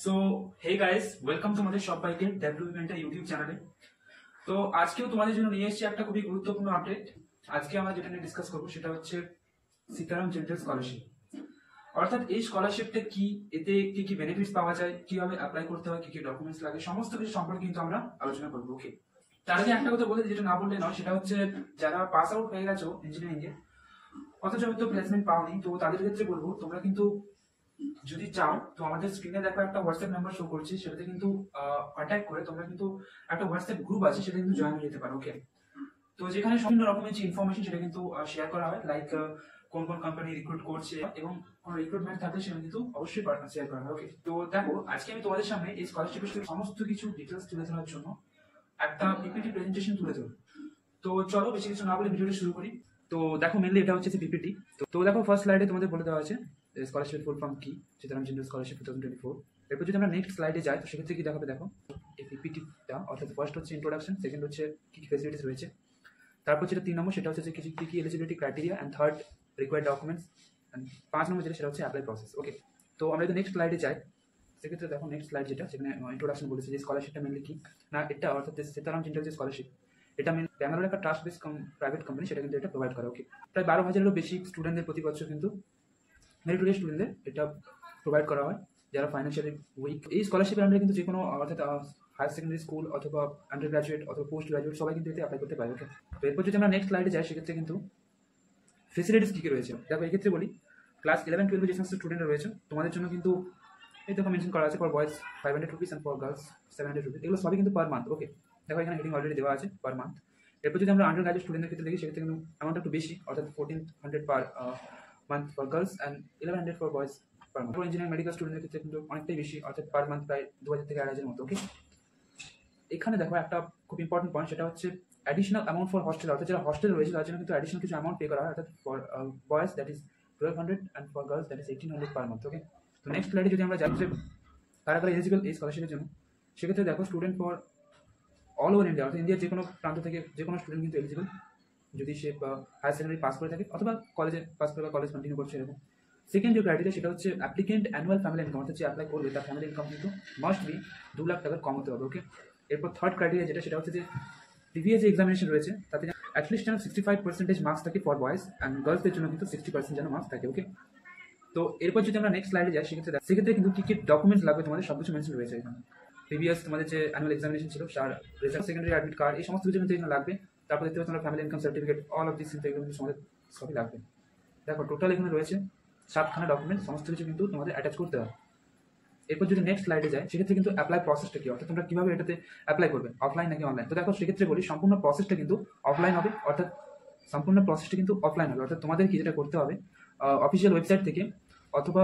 So hey guys, welcome তোমাদের সবাইকে ডেভেলপমেন্টের ইউটিউব চ্যানেলে। তো আজকেও তোমাদের জন্য নিয়ে এসেছি একটা খুবই গুরুত্বপূর্ণ আপডেট। আজকে আমরা যেটা নিয়ে ডিসকাস করবো সেটা হচ্ছে সীতারাম জেন্টাল স্কলারশিপ। অর্থাৎ এই স্কলারশিপটা কি, এতে কি কি বেনিফিটস পাওয়া যায়, কিভাবে অ্যাপ্লাই করতে হয়, কি কি ডকুমেন্টস লাগে, সমস্ত কিছু সম্পর্কে কিন্তু আমরা আলোচনা করবো। ওকে, তার আগে একটা কথা বলে দিই, যেটা না বললে নয়, সেটা হচ্ছে যারা পাস আউট হয়ে গেছো ইঞ্জিনিয়ারিং এ অথচ হয়তো প্লেসমেন্ট পাওনি, তো তাদের ক্ষেত্রে বলবো তোমরা কিন্তু যদি চাও তো আমাদের স্ক্রিনে দেখো একটা হোয়াটসঅ্যাপ নাম্বার শো করছি, সেটাতে কিন্তু কন্ট্যাক্ট করে তোমরা কিন্তু একটা হোয়াটসঅ্যাপ গ্রুপ আছে, সেটা কিন্তু জয়েন হয়ে যেতে পারো। ওকে, তো যেখানে বিভিন্ন রকমের যে ইনফরমেশন সেটা কিন্তু শেয়ার করা হয়, লাইক কোন কোন কোম্পানি রিক্রুট করছে এবং কোন রিক্রুটমেন্ট থাকলে সেটা কিন্তু অবশ্যই শেয়ার করা হয়। ওকে, তো দেখো আজকে আমি তোমাদের সামনে এই স্কলারশিপের সমস্ত কিছু ডিটেলস তুলে ধরার জন্য একটা পিপিটি প্রেজেন্টেশন তুলে ধরবো। তো চলো বেশি কিছু না বলে ভিডিওটা শুরু করি। তো দেখো মেনলি এটা হচ্ছে পিপিটি। তো দেখো ফার্স্ট স্লাইডে তোমাদের বলে দেওয়া আছে স্কলারশিপ ফুল ফর্ম কি, সীতারাম জেন্টাল স্কলারশিপ 2024। এরপর যদি আমরা নেক্সট স্লাইডে যাই তো সেক্ষেত্রে কি দেখাবে, দেখো এই পিপিটিটা, অর্থাৎ ফার্স্ট হচ্ছে ইন্ট্রোডাকশন, সেকেন্ড হচ্ছে কি কি ফেসিলিটিস রয়েছে, তারপর যেটা 3 নম্বর সেটা হচ্ছে যে কি কি eligibility criteria, and third required documents, and 5 নম্বর যেটা সেটা হচ্ছে অ্যাপ্লাই প্রসেস। ওকে, তো আমরা যদি নেক্সট স্লাইডে যাই সেক্ষেত্রে দেখো নেক্সট স্লাইড যেটা, সেখানে ইন্ট্রোডাকশন বলেছে যে স্কলারশিপটা মেনলি কি না, এটা অর্থাৎ সীতারাম জেন্টাল যে স্কলারশিপ, এটা মেন ব্যাঙ্গালোর একটা ট্রাস্ট বেস প্রাইভেট কোম্পানি, সেটা কিন্তু এটা প্রোভাইড করে। ওকে, প্রায় 12,000-এরও বেশি স্টুডেন্টদের প্রতি বছর কিন্তু মেরিটোরিয়াস স্টুডেন্টদের এটা প্রোভাইড করা হয় যারা ফাইন্যান্সিয়ালি উইক। এই স্কলারশিপের আন্ডারে কিন্তু যে কোনো অর্থাৎ হায়ার সেকেন্ডারি স্কুল অথবা আন্ডার গ্রাজুয়েট অথবা পোস্ট গ্রাজুয়েট সবাই কিন্তু এতে অ্যাপ্লাই করতে পারে। ওকে, তো এরপর যদি আমরা নেক্সট স্লাইডে যাই সেক্ষেত্রে কিন্তু ফেসিলিটিস কী কী রয়েছে দেখো। এক্ষেত্রে বলি ক্লাস 11-12 যে সমস্ত স্টুডেন্টরা রয়েছে তোমাদের জন্য কিন্তু এই দেখো মেনশন করা আছে, for boys 500 rupees and for girls 700 rupees, এগুলো সবই কিন্তু পার মান্থ। ওকে, দেখো এখানে হেডিং অলরেডি দেওয়া আছে পার মান্থ। এরপর যদি আমরা আন্ডার গ্রাজুয়েট স্টুডেন্টের ক্ষেত্রে দেখি সেক্ষেত্রে কিন্তু অ্যামাউন্ট একটু বেশি, অর্থাৎ 1400 per month for girls and 1100 for boys per month. Engineering medical স্টুডেন্টের ক্ষেত্রে কিন্তু অনেকটাই বেশি, অর্থাৎ পার মান্থ প্রায় 2000 থেকে 2500 মতো। ওকে, এখানে দেখো একটা খুব ইম্পর্টেন্ট পয়েন্ট, সেটা হচ্ছে অ্যাডিশনাল অ্যামাউন্ট ফর হস্টেল, অর্থাৎ যারা হস্টেল রয়েছে তার জন্য কিন্তু অ্যাডিশনাল কিছু অ্যামাউন্ট পে করা হয়, অর্থাৎ for boys that is 1200 and for girls that is 1800 per month. Okay, তো নেক্সট স্লাইডে যদি আমরা যাই যে কারা কারা এলিজিবল এই স্কলারশিপের জন্য, সেক্ষেত্রে দেখো student for all over India, অর্থাৎ ইন্ডিয়ার যে কোনো প্রান্ত থেকে যে কোনো স্টুডেন্ট কিন্তু এলিজিবল, যদি সে হায়ার সেকেন্ডারি পাস করে থাকে অথবা কলেজে পাস করে বা কলেজ কন্টিনিউ করছে এরকম। সেকেন্ড যে ক্রাইটেরিয়া সেটা হচ্ছে অ্যাপ্লিকেন্ট অ্যানুয়াল ফ্যামিলি ইনকাম, অর্থাৎ যে অ্যাপ্লাই করবে তার ফ্যামিলি ইনকাম কিন্তু মাস্ট বি 2 লাখ টাকার কম হতে হবে। ওকে, এরপর থার্ড ক্রাইটেরিয়া যেটা সেটা হচ্ছে যে প্রিভিয়াস যে এক্সামিনেশন রয়েছে তাতে অ্যাটলিস্ট যেন 65% মার্কস থাকে ফর বয়েজ, অ্যান্ড গার্লসদের জন্য কিন্তু 60% যেন মার্কস থাকে। ওকে, তো এরপর যদি আমরা নেক্সট স্লাইডে যাই সেক্ষেত্রে কিন্তু কি কি ডকুমেন্টস লাগবে তোমাদের সব কিছু মেনশন রয়েছে এখানে। প্রিভিয়াস তোমাদের যে অ্যানুয়াল এক্সামিনেশন ছিল তার রেজাল্ট, সেকেন্ডারি অ্যাডমিট কার্ড, এই সমস্ত কিছু কিন্তু এখানে লাগবে। তারপর দেখতে পাচ্ছ তোমরা family income certificate, all of this কিন্তু এগুলো কিন্তু তোমাদের সবই লাগবে। দেখো টোটাল এখানে রয়েছে 7খানা ডকুমেন্ট, সমস্ত কিছু কিন্তু তোমাদের অ্যাটাচ করতে হবে। এরপর যদি নেক্সট স্লাইডে যায় সেক্ষেত্রে কিন্তু অ্যাপ্লাই প্রসেসটা কি, অর্থাৎ তোমরা কিভাবে এটাতে অ্যাপ্লাই করবে, অফলাইন নাকি অনলাইন। তো দেখো সেক্ষেত্রে বলি সম্পূর্ণ প্রসেসটা কিন্তু অফলাইন হবে, অর্থাৎ সম্পূর্ণ প্রসেসটা কিন্তু অফলাইন হবে। অর্থাৎ তোমাদের কি যেটা করতে হবে, অফিসিয়াল ওয়েবসাইট থেকে অথবা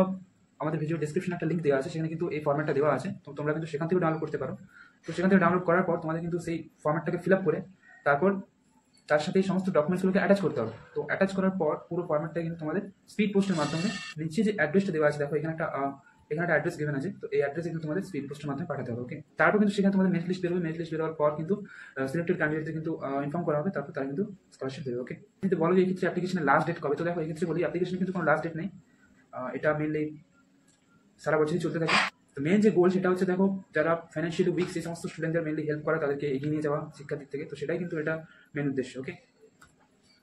আমাদের ভিডিও ডিসক্রিপশনে একটা লিঙ্ক দেওয়া আছে, সেখানে কিন্তু এই ফর্ম্যাটটা দেওয়া আছে, তো তোমরা কিন্তু সেখান থেকে ডাউনলোড করতে পারো। তো সেখান থেকে ডাউনলোড করার পর তোমাদের কিন্তু সেই ফর্ম্যাটটাকে ফিল আপ করে তারপর তার সাথে এই সমস্ত ডকুমেন্টসগুলোকে অ্যাটাচ করতে হবে। তো অ্যাটাচ করার পর পুরো ফর্ম্যাটটা কিন্তু তোমাদের স্পিড পোস্টের মাধ্যমে নিচে যে অ্যাড্রেসটা দেওয়া আছে, দেখো এখানে একটা অ্যাড্রেস গিভেন আছে, তো এই অ্যাড্রেসে কিন্তু তোমাদের স্পিড পোস্টের মাধ্যমে পাঠাতে হবে। ওকে, তারপর কিন্তু সেখানে তোমাদের মেরিট লিস্ট বেরোবে, মেরিট লিস্ট বেরোয়ার পর কিন্তু সিলেক্টেড ক্যান্ডিডেটদের কিন্তু ইনফর্ম করা হবে, তারপর তারা কিন্তু স্কলারশিপ দেবে। ওকে, কিন্তু বলো যে এই ক্ষেত্রে অ্যাপ্লিকেশনের লাস্ট ডেট কবে, তো দেখো এই ক্ষেত্রে বলি অ্যাপ্লিকেশনে কিন্তু কোনো লাস্ট ডেট নেই, এটা মেনলি সারা বছরই চলতে থাকে। তো মেন যে গোল সেটা হচ্ছে দেখো যারা ফাইন্যান্সিয়ালি উইক সেই সমস্ত স্টুডেন্টদের মেনলি হেল্প করা, তাদেরকে এগিয়ে নিয়ে যাওয়া শিক্ষার দিক থেকে, তো সেটাই কিন্তু এটা মেন উদ্দেশ্য। ওকে,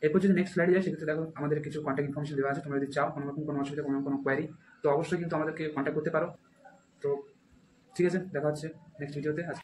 এরপর যদি নেক্সট স্লাইডে যায় সেক্ষেত্রে দেখো আমাদের কিছু কন্ট্যাক্ট ইনফরমেশন দেওয়া আছে, তোমরা যদি চাও কোনো রকম কোনো অসুবিধা কোনো কোয়ারি তো অবশ্যই কিন্তু আমাদেরকে কন্ট্যাক্ট করতে পারো। তো ঠিক আছে, দেখা হচ্ছে নেক্সট ভিডিওতে।